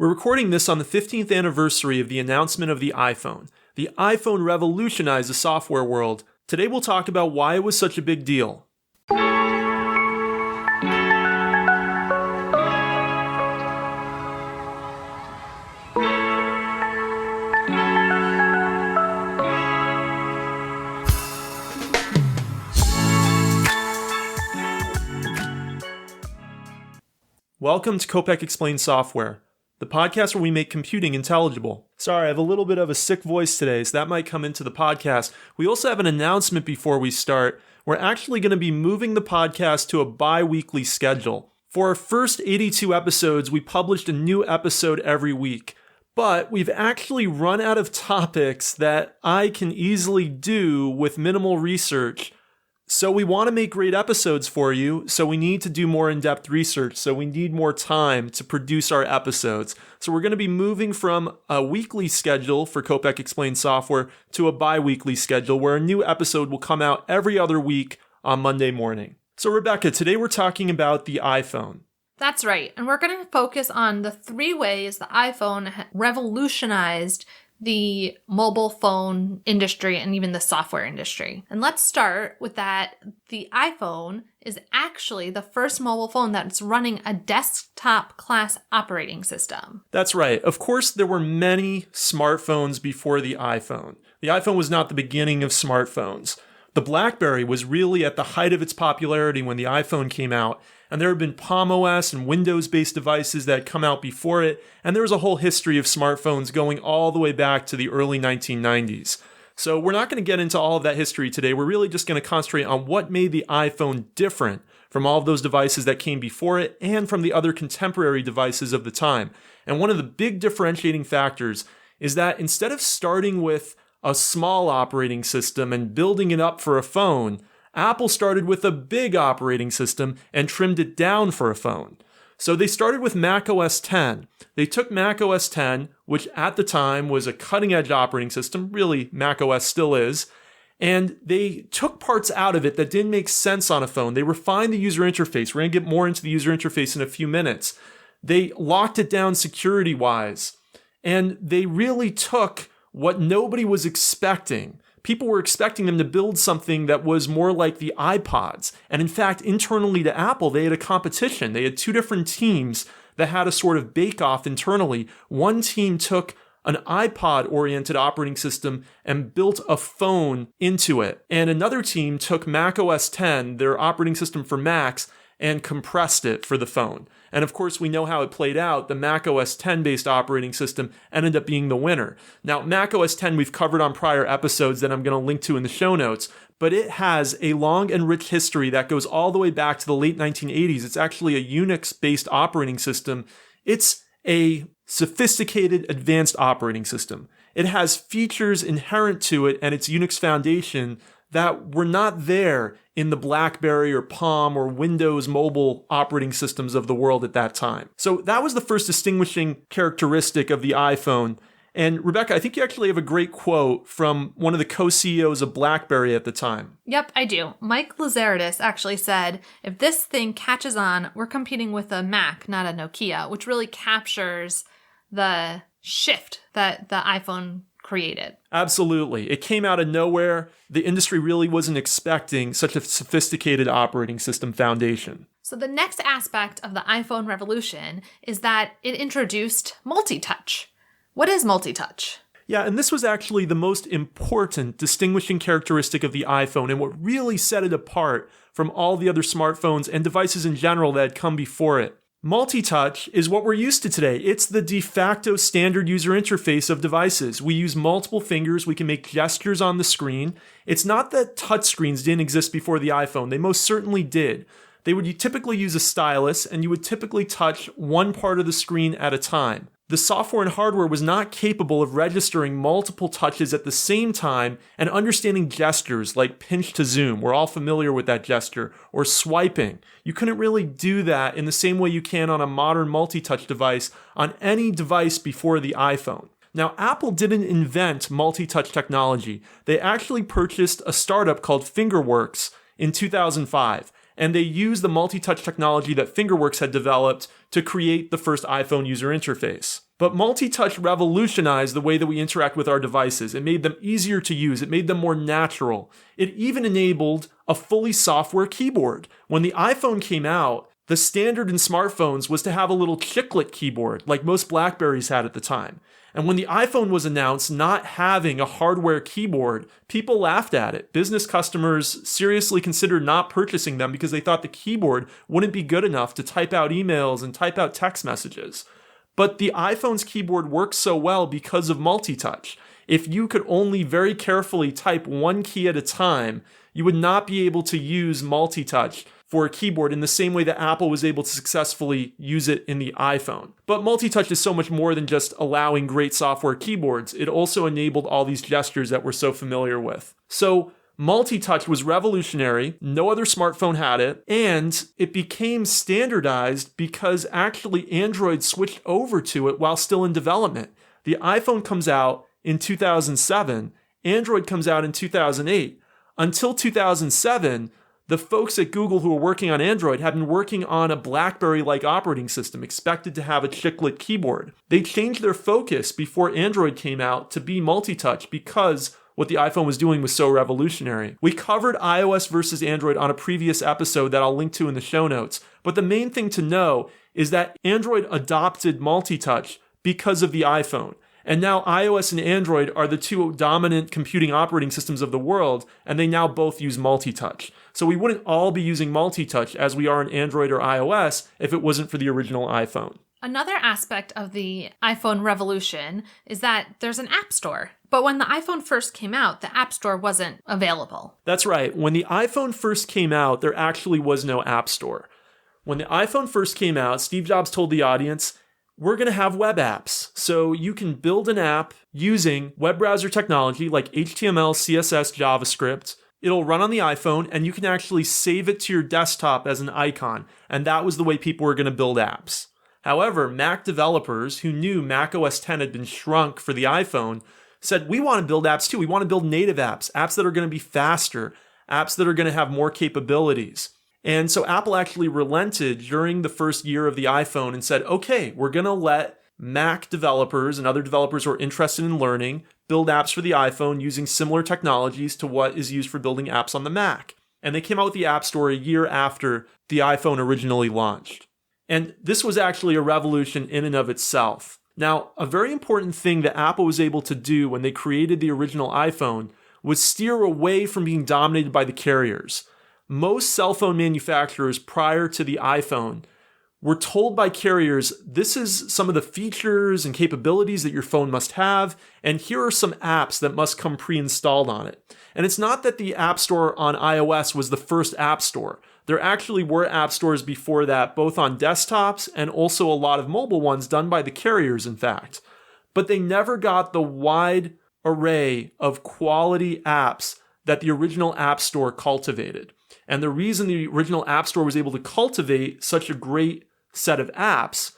We're recording this on the 15th anniversary of the announcement of the iPhone. The iPhone revolutionized the software world. Today we'll talk about why it was such a big deal. Welcome to Kopec Explains Software, the podcast where we make computing intelligible. Sorry, I have a little bit of a sick voice today, so that might come into the podcast. We also have an announcement before we start. We're actually going to be moving the podcast to a bi-weekly schedule. For our first 82 episodes, we published a new episode every week. But we've actually run out of topics that I can easily do with minimal research. So we want to make great episodes for you, so we need to do more in-depth research, so we need more time to produce our episodes. So we're going to be moving from a weekly schedule for Kopec Explains Software to a bi-weekly schedule where a new episode will come out every other week on Monday morning. So Rebecca, today we're talking about the iPhone. That's right, and we're going to focus on the 3 ways the iPhone revolutionized the mobile phone industry and even the software industry. And let's start with that the iPhone is actually the first mobile phone that's running a desktop class operating system. That's right. Of course, there were many smartphones before the iPhone. The iPhone was not the beginning of smartphones. The BlackBerry was really at the height of its popularity when the iPhone came out, and there have been Palm OS and Windows-based devices that had come out before it, and there was a whole history of smartphones going all the way back to the early 1990s. So we're not going to get into all of that history today. We're really just going to concentrate on what made the iPhone different from all of those devices that came before it and from the other contemporary devices of the time. And one of the big differentiating factors is that instead of starting with a small operating system and building it up for a phone, Apple started with a big operating system and trimmed it down for a phone. So they started with Mac OS X. They took Mac OS X, which at the time was a cutting-edge operating system, really Mac OS still is, and they took parts out of it that didn't make sense on a phone. They refined the user interface. We're going to get more into the user interface in a few minutes. They locked it down security-wise, and they really took what nobody was expecting. People were expecting them to build something that was more like the iPods. And in fact, internally to Apple, they had a competition. They had 2 different teams that had a sort of bake-off internally. One team took an iPod-oriented operating system and built a phone into it. And another team took Mac OS X, their operating system for Macs, and compressed it for the phone. And of course, we know how it played out. The Mac OS X-based operating system ended up being the winner. Now, Mac OS X we've covered on prior episodes that I'm going to link to in the show notes, but it has a long and rich history that goes all the way back to the late 1980s. It's actually a Unix-based operating system. It's a sophisticated, advanced operating system. It has features inherent to it and its Unix foundation that were not there in the BlackBerry or Palm or Windows mobile operating systems of the world at that time. So that was the first distinguishing characteristic of the iPhone. And Rebecca, I think you actually have a great quote from one of the co-CEOs of BlackBerry at the time. Yep, I do. Mike Lazaridis actually said, if this thing catches on, we're competing with a Mac, not a Nokia, which really captures the shift that the iPhone created. Absolutely. It came out of nowhere. The industry really wasn't expecting such a sophisticated operating system foundation. So the next aspect of the iPhone revolution is that it introduced multi-touch. What is multi-touch? Yeah, and this was actually the most important distinguishing characteristic of the iPhone and what really set it apart from all the other smartphones and devices in general that had come before it. Multi-touch is what we're used to today. It's the de facto standard user interface of devices. We use multiple fingers. We can make gestures on the screen. It's not that touchscreens didn't exist before the iPhone. They most certainly did. They would typically use a stylus, and you would typically touch one part of the screen at a time. The software and hardware was not capable of registering multiple touches at the same time and understanding gestures like pinch to zoom. We're all familiar with that gesture. Or swiping. You couldn't really do that in the same way you can on a modern multi-touch device on any device before the iPhone. Now, Apple didn't invent multi-touch technology. They actually purchased a startup called Fingerworks in 2005. And they used the multi-touch technology that Fingerworks had developed to create the first iPhone user interface. But multi-touch revolutionized the way that we interact with our devices. It made them easier to use. It made them more natural. It even enabled a fully software keyboard. When the iPhone came out, the standard in smartphones was to have a little chiclet keyboard, like most BlackBerries had at the time. And when the iPhone was announced not having a hardware keyboard, people laughed at it. Business customers seriously considered not purchasing them because they thought the keyboard wouldn't be good enough to type out emails and type out text messages. But the iPhone's keyboard works so well because of multi-touch. If you could only very carefully type one key at a time, you would not be able to use multi-touch for a keyboard in the same way that Apple was able to successfully use it in the iPhone. But multi-touch is so much more than just allowing great software keyboards. It also enabled all these gestures that we're so familiar with. So multi-touch was revolutionary. No other smartphone had it. And it became standardized because actually Android switched over to it while still in development. The iPhone comes out in 2007. Android comes out in 2008. Until 2007, the folks at Google who were working on Android had been working on a BlackBerry-like operating system, expected to have a chiclet keyboard. They changed their focus before Android came out to be multi-touch because what the iPhone was doing was so revolutionary. We covered iOS versus Android on a previous episode that I'll link to in the show notes, but the main thing to know is that Android adopted multi-touch because of the iPhone. And now iOS and Android are the two dominant computing operating systems of the world, and they now both use multi-touch. So we wouldn't all be using multi-touch as we are in Android or iOS if it wasn't for the original iPhone. Another aspect of the iPhone revolution is that there's an app store. But when the iPhone first came out, the app store wasn't available. That's right. When the iPhone first came out, there actually was no app store. When the iPhone first came out, Steve Jobs told the audience, we're going to have web apps. So you can build an app using web browser technology like HTML, CSS, JavaScript. It'll run on the iPhone, and you can actually save it to your desktop as an icon. And that was the way people were going to build apps. However, Mac developers who knew Mac OS X had been shrunk for the iPhone said, we want to build apps too. We want to build native apps, apps that are going to be faster, apps that are going to have more capabilities. And so Apple actually relented during the first year of the iPhone and said, okay, we're going to let Mac developers and other developers who are interested in learning build apps for the iPhone using similar technologies to what is used for building apps on the Mac. And they came out with the App Store a year after the iPhone originally launched. And this was actually a revolution in and of itself. Now, a very important thing that Apple was able to do when they created the original iPhone was steer away from being dominated by the carriers. Most cell phone manufacturers prior to the iPhone were told by carriers, this is some of the features and capabilities that your phone must have, and here are some apps that must come pre-installed on it. And it's not that the App Store on iOS was the first app store. There actually were app stores before that, both on desktops and also a lot of mobile ones done by the carriers, in fact. But they never got the wide array of quality apps that the original App Store cultivated. And the reason the original App Store was able to cultivate such a great set of apps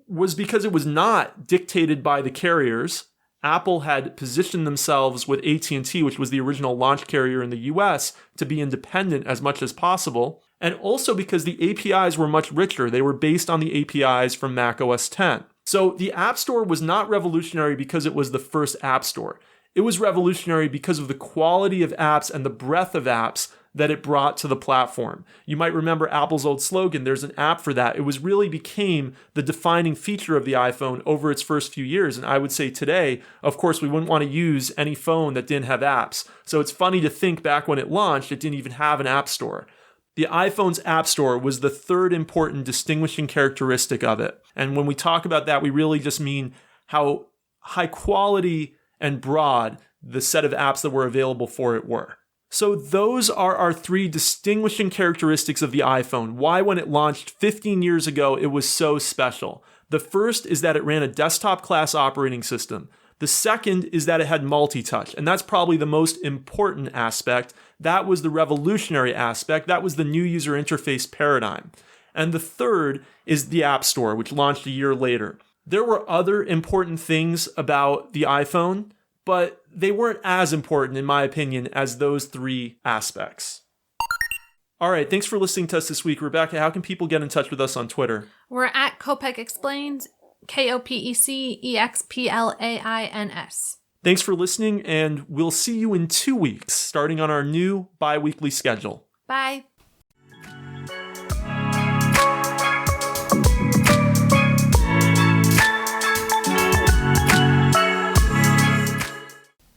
was because it was not dictated by the carriers. Apple had positioned themselves with AT&T, which was the original launch carrier in the US, to be independent as much as possible. And also because the APIs were much richer. They were based on the APIs from Mac OS X. So the App Store was not revolutionary because it was the first App Store. It was revolutionary because of the quality of apps and the breadth of apps that it brought to the platform. You might remember Apple's old slogan, there's an app for that. It was really became the defining feature of the iPhone over its first few years. And I would say today, of course, we wouldn't want to use any phone that didn't have apps. So it's funny to think back when it launched, it didn't even have an app store. The iPhone's App Store was the third important distinguishing characteristic of it. And when we talk about that, we really just mean how high quality and broad the set of apps that were available for it were. So those are our three distinguishing characteristics of the iPhone. Why when it launched 15 years ago, it was so special. The first is that it ran a desktop class operating system. The second is that it had multi-touch, and that's probably the most important aspect. That was the revolutionary aspect. That was the new user interface paradigm. And the third is the App Store, which launched a year later. There were other important things about the iPhone, but they weren't as important, in my opinion, as those three aspects. All right, thanks for listening to us this week. Rebecca, how can people get in touch with us on Twitter? We're at Kopec Explains, KOPECEXPLAINS. Thanks for listening, and we'll see you in 2 weeks, starting on our new bi-weekly schedule. Bye.